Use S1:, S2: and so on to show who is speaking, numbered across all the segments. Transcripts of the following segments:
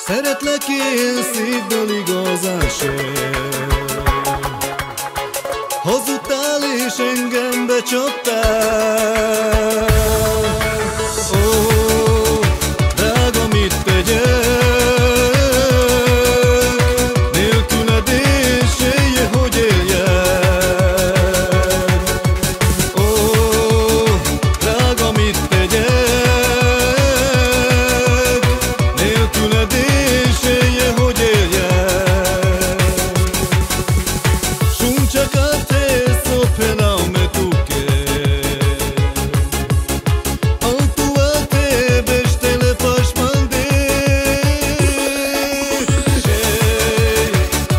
S1: Szeretlek én szívből igazán sem. Hazudtál és engem becsaptál. Ó, drága, mit tegyek? Nélküled és élje, hogy éljek. Ó, drága, mit tegyek? Nélküled és élje, hogy éljek. Šunča kad te sopela me tuke, altua te beštele pašmande. Šej,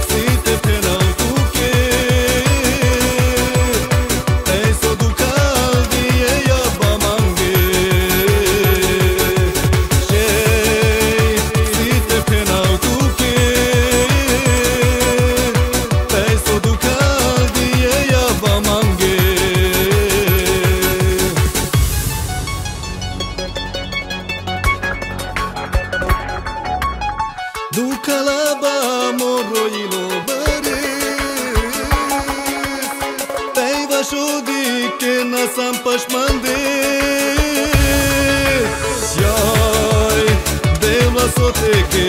S1: si te penal tuke, tej so dukal dije jaba mange. Šej, si te penal tuke, tej so dukal dije jaba mange. Dukalaba morroilo baris, tej vašodike na sam pašmande. Jaj, devla soteke